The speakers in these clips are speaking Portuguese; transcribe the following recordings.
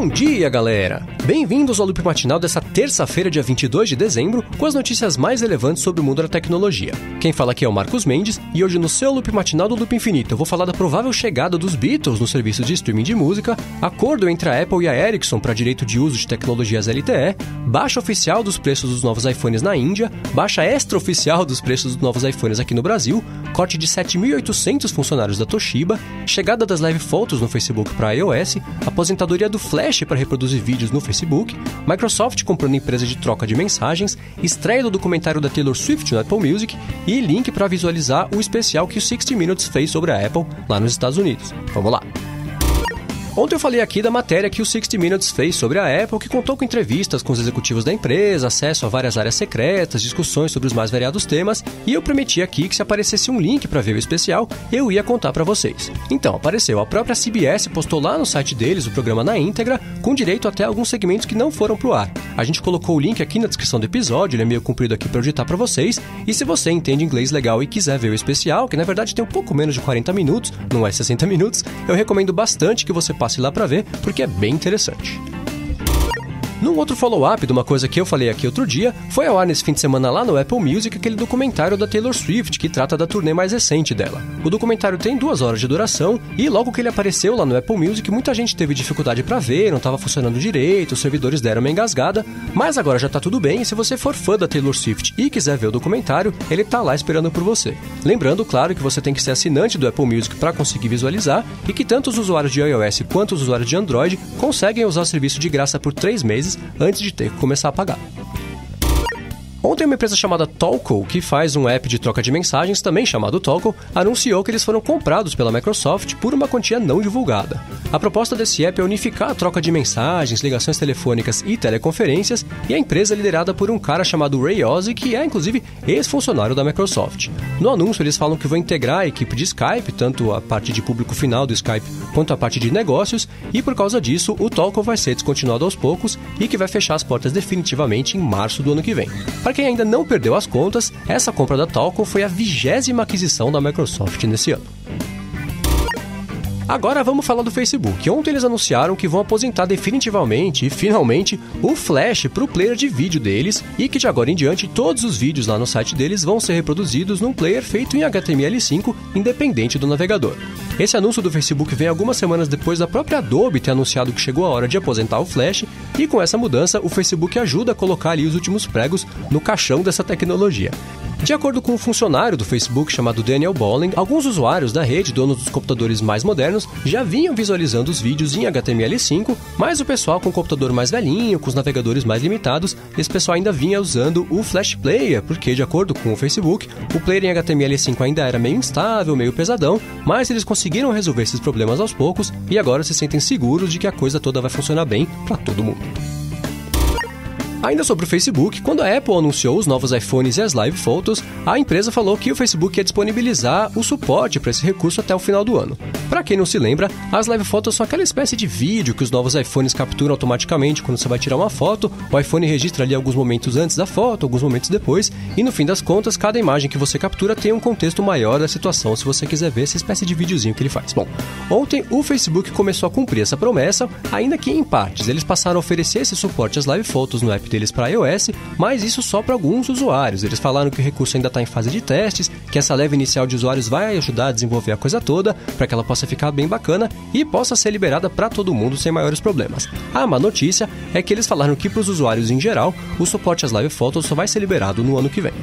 Bom dia, galera! Bem-vindos ao Loop Matinal dessa terça-feira, dia 22 de dezembro, com as notícias mais relevantes sobre o mundo da tecnologia. Quem fala aqui é o Marcos Mendes, e hoje no seu Loop Matinal do Loop Infinito eu vou falar da provável chegada dos Beatles no serviço de streaming de música, acordo entre a Apple e a Ericsson para direito de uso de tecnologias LTE, baixa oficial dos preços dos novos iPhones na Índia, baixa extraoficial dos preços dos novos iPhones aqui no Brasil, corte de 7.800 funcionários da Toshiba, chegada das live photos no Facebook para iOS, aposentadoria do Flash para reproduzir vídeos no Facebook, Microsoft comprando empresa de troca de mensagens, estreia do documentário da Taylor Swift no Apple Music e link para visualizar o especial que o 60 Minutes fez sobre a Apple lá nos Estados Unidos. Vamos lá! Ontem eu falei aqui da matéria que o 60 Minutes fez sobre a Apple, que contou com entrevistas com os executivos da empresa, acesso a várias áreas secretas, discussões sobre os mais variados temas, e eu prometi aqui que se aparecesse um link para ver o especial, eu ia contar para vocês. Então, apareceu. A própria CBS postou lá no site deles o programa na íntegra, com direito até alguns segmentos que não foram pro ar. A gente colocou o link aqui na descrição do episódio, ele é meio comprido aqui para eu digitar para vocês, e se você entende inglês legal e quiser ver o especial, que na verdade tem um pouco menos de 40 minutos, não é 60 minutos, eu recomendo bastante que você passe lá para ver, porque é bem interessante. Num outro follow-up de uma coisa que eu falei aqui outro dia, foi ao ar nesse fim de semana lá no Apple Music aquele documentário da Taylor Swift, que trata da turnê mais recente dela. O documentário tem 2 horas de duração, e logo que ele apareceu lá no Apple Music, muita gente teve dificuldade para ver, não estava funcionando direito, os servidores deram uma engasgada, mas agora já tá tudo bem, e se você for fã da Taylor Swift e quiser ver o documentário, ele tá lá esperando por você. Lembrando, claro, que você tem que ser assinante do Apple Music para conseguir visualizar, e que tanto os usuários de iOS quanto os usuários de Android conseguem usar o serviço de graça por 3 meses, antes de ter que começar a pagar. Ontem, uma empresa chamada Talko, que faz um app de troca de mensagens, também chamado Talko, anunciou que eles foram comprados pela Microsoft por uma quantia não divulgada. A proposta desse app é unificar a troca de mensagens, ligações telefônicas e teleconferências, e a empresa é liderada por um cara chamado Ray Ozzie, que é, inclusive, ex-funcionário da Microsoft. No anúncio, eles falam que vão integrar a equipe de Skype, tanto a parte de público final do Skype quanto a parte de negócios, e por causa disso, o Talko vai ser descontinuado aos poucos e que vai fechar as portas definitivamente em março do ano que vem. Para quem ainda não perdeu as contas, essa compra da Talko foi a 20ª aquisição da Microsoft nesse ano. Agora vamos falar do Facebook. Ontem eles anunciaram que vão aposentar definitivamente e finalmente o Flash para o player de vídeo deles e que de agora em diante todos os vídeos lá no site deles vão ser reproduzidos num player feito em HTML5 independente do navegador. Esse anúncio do Facebook vem algumas semanas depois da própria Adobe ter anunciado que chegou a hora de aposentar o Flash, e com essa mudança o Facebook ajuda a colocar ali os últimos pregos no caixão dessa tecnologia. De acordo com um funcionário do Facebook chamado Daniel Bolling, alguns usuários da rede, donos dos computadores mais modernos, já vinham visualizando os vídeos em HTML5, mas o pessoal com o computador mais velhinho, com os navegadores mais limitados, esse pessoal ainda vinha usando o Flash Player, porque de acordo com o Facebook, o player em HTML5 ainda era meio instável, meio pesadão, mas eles conseguiram resolver esses problemas aos poucos e agora se sentem seguros de que a coisa toda vai funcionar bem para todo mundo. Ainda sobre o Facebook, quando a Apple anunciou os novos iPhones e as live photos, a empresa falou que o Facebook ia disponibilizar o suporte para esse recurso até o final do ano. Para quem não se lembra, as live photos são aquela espécie de vídeo que os novos iPhones capturam automaticamente quando você vai tirar uma foto, o iPhone registra ali alguns momentos antes da foto, alguns momentos depois, e no fim das contas, cada imagem que você captura tem um contexto maior da situação, se você quiser ver essa espécie de videozinho que ele faz. Bom, ontem o Facebook começou a cumprir essa promessa, ainda que em partes. Eles passaram a oferecer esse suporte às live photos no app deles para iOS, mas isso só para alguns usuários. Eles falaram que o recurso ainda está em fase de testes, que essa leva inicial de usuários vai ajudar a desenvolver a coisa toda, para que ela possa ficar bem bacana e possa ser liberada para todo mundo sem maiores problemas. A má notícia é que eles falaram que para os usuários em geral, o suporte às live photos só vai ser liberado no ano que vem.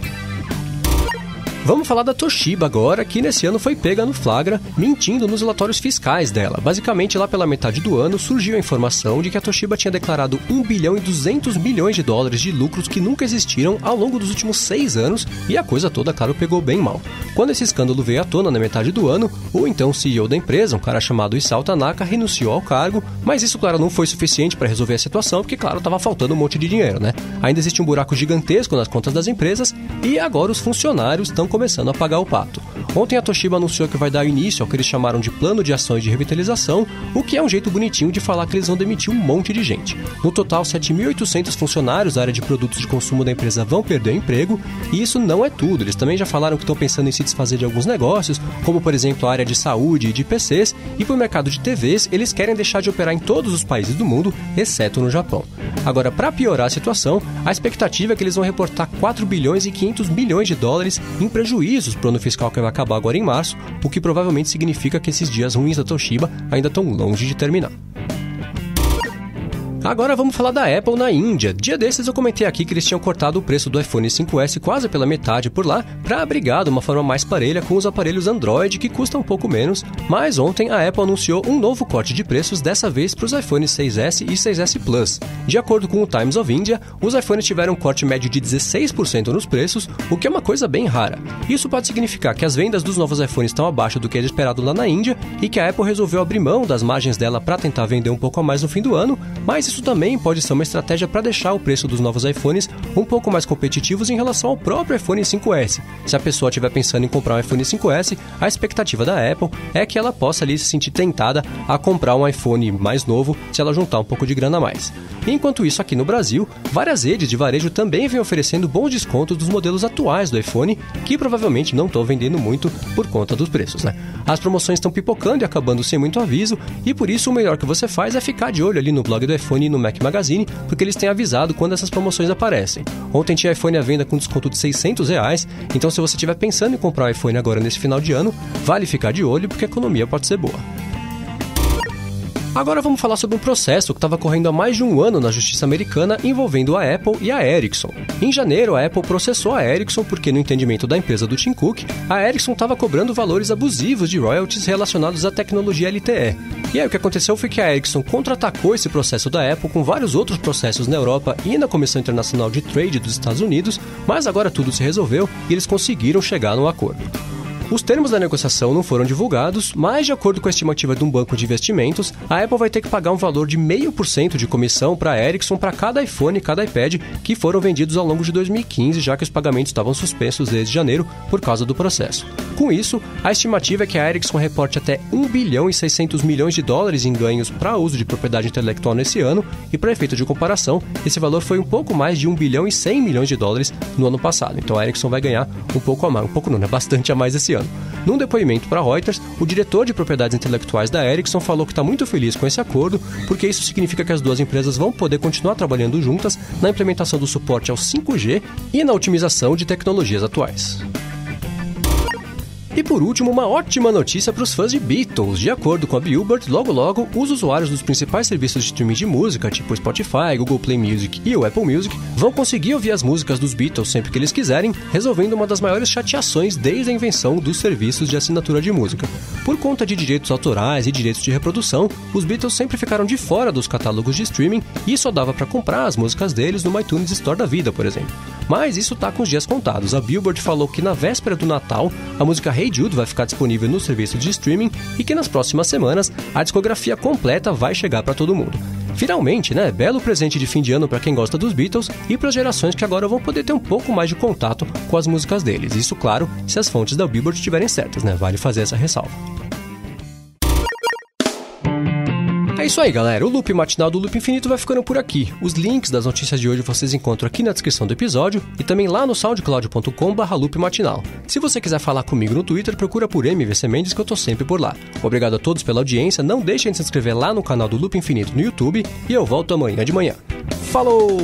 Vamos falar da Toshiba agora, que nesse ano foi pega no flagra, mentindo nos relatórios fiscais dela. Basicamente, lá pela metade do ano, surgiu a informação de que a Toshiba tinha declarado 1 bilhão e 200 milhões de dólares de lucros que nunca existiram ao longo dos últimos 6 anos, e a coisa toda, claro, pegou bem mal. Quando esse escândalo veio à tona na metade do ano, o então CEO da empresa, um cara chamado Isao Tanaka, renunciou ao cargo, mas isso, claro, não foi suficiente para resolver a situação, porque, claro, estava faltando um monte de dinheiro, né? Ainda existe um buraco gigantesco nas contas das empresas, e agora os funcionários estão começando a pagar o pato. Ontem a Toshiba anunciou que vai dar início ao que eles chamaram de plano de ações de revitalização, o que é um jeito bonitinho de falar que eles vão demitir um monte de gente. No total, 7.800 funcionários da área de produtos de consumo da empresa vão perder o emprego, e isso não é tudo. Eles também já falaram que estão pensando em se desfazer de alguns negócios, como por exemplo a área de saúde e de PCs, e para o mercado de TVs, eles querem deixar de operar em todos os países do mundo, exceto no Japão. Agora, para piorar a situação, a expectativa é que eles vão reportar 4 bilhões e 500 milhões de dólares em prejuízos para o ano fiscal que vai acabar agora em março, o que provavelmente significa que esses dias ruins da Toshiba ainda estão longe de terminar. Agora vamos falar da Apple na Índia. Dia desses eu comentei aqui que eles tinham cortado o preço do iPhone 5S quase pela metade por lá, para abrigar de uma forma mais parelha com os aparelhos Android, que custam um pouco menos, mas ontem a Apple anunciou um novo corte de preços, dessa vez para os iPhones 6S e 6S Plus. De acordo com o Times of India, os iPhones tiveram um corte médio de 16% nos preços, o que é uma coisa bem rara. Isso pode significar que as vendas dos novos iPhones estão abaixo do que era esperado lá na Índia e que a Apple resolveu abrir mão das margens dela para tentar vender um pouco a mais no fim do ano, mas isso também pode ser uma estratégia para deixar o preço dos novos iPhones um pouco mais competitivos em relação ao próprio iPhone 5S. Se a pessoa estiver pensando em comprar um iPhone 5S, a expectativa da Apple é que ela possa ali se sentir tentada a comprar um iPhone mais novo se ela juntar um pouco de grana a mais. Enquanto isso, aqui no Brasil, várias redes de varejo também vêm oferecendo bons descontos dos modelos atuais do iPhone, que provavelmente não estão vendendo muito por conta dos preços, né? As promoções estão pipocando e acabando sem muito aviso, e por isso o melhor que você faz é ficar de olho ali no blog do iPhone e no Mac Magazine, porque eles têm avisado quando essas promoções aparecem. Ontem tinha iPhone à venda com desconto de R$600, então se você estiver pensando em comprar um iPhone agora nesse final de ano, vale ficar de olho porque a economia pode ser boa. Agora vamos falar sobre um processo que estava correndo há mais de um ano na justiça americana envolvendo a Apple e a Ericsson. Em janeiro, a Apple processou a Ericsson porque, no entendimento da empresa do Tim Cook, a Ericsson estava cobrando valores abusivos de royalties relacionados à tecnologia LTE. E aí o que aconteceu foi que a Ericsson contra-atacou esse processo da Apple com vários outros processos na Europa e na Comissão Internacional de Trade dos Estados Unidos, mas agora tudo se resolveu e eles conseguiram chegar num acordo. Os termos da negociação não foram divulgados, mas de acordo com a estimativa de um banco de investimentos, a Apple vai ter que pagar um valor de 0,5% de comissão para a Ericsson para cada iPhone e cada iPad que foram vendidos ao longo de 2015, já que os pagamentos estavam suspensos desde janeiro por causa do processo. Com isso, a estimativa é que a Ericsson reporte até 1 bilhão e 600 milhões de dólares em ganhos para uso de propriedade intelectual nesse ano, e para efeito de comparação, esse valor foi um pouco mais de 1 bilhão e 100 milhões de dólares no ano passado. Então a Ericsson vai ganhar um pouco a mais, bastante a mais esse ano. Num depoimento para Reuters, o diretor de propriedades intelectuais da Ericsson falou que está muito feliz com esse acordo, porque isso significa que as duas empresas vão poder continuar trabalhando juntas na implementação do suporte ao 5G e na otimização de tecnologias atuais. E por último, uma ótima notícia para os fãs de Beatles. De acordo com a Billboard, logo logo, os usuários dos principais serviços de streaming de música, tipo Spotify, Google Play Music e o Apple Music, vão conseguir ouvir as músicas dos Beatles sempre que eles quiserem, resolvendo uma das maiores chateações desde a invenção dos serviços de assinatura de música. Por conta de direitos autorais e direitos de reprodução, os Beatles sempre ficaram de fora dos catálogos de streaming e só dava para comprar as músicas deles no iTunes Store da vida, por exemplo. Mas isso tá com os dias contados. A Billboard falou que na véspera do Natal, a música Hey Jude vai ficar disponível no serviço de streaming e que nas próximas semanas a discografia completa vai chegar para todo mundo. Finalmente, né? Belo presente de fim de ano para quem gosta dos Beatles e para as gerações que agora vão poder ter um pouco mais de contato com as músicas deles. Isso, claro, se as fontes da Billboard estiverem certas, né? Vale fazer essa ressalva. É isso aí, galera. O Loop Matinal do Loop Infinito vai ficando por aqui. Os links das notícias de hoje vocês encontram aqui na descrição do episódio e também lá no soundcloud.com/loopmatinal. Se você quiser falar comigo no Twitter, procura por MVC Mendes, que eu tô sempre por lá. Obrigado a todos pela audiência. Não deixem de se inscrever lá no canal do Loop Infinito no YouTube e eu volto amanhã de manhã. Falou!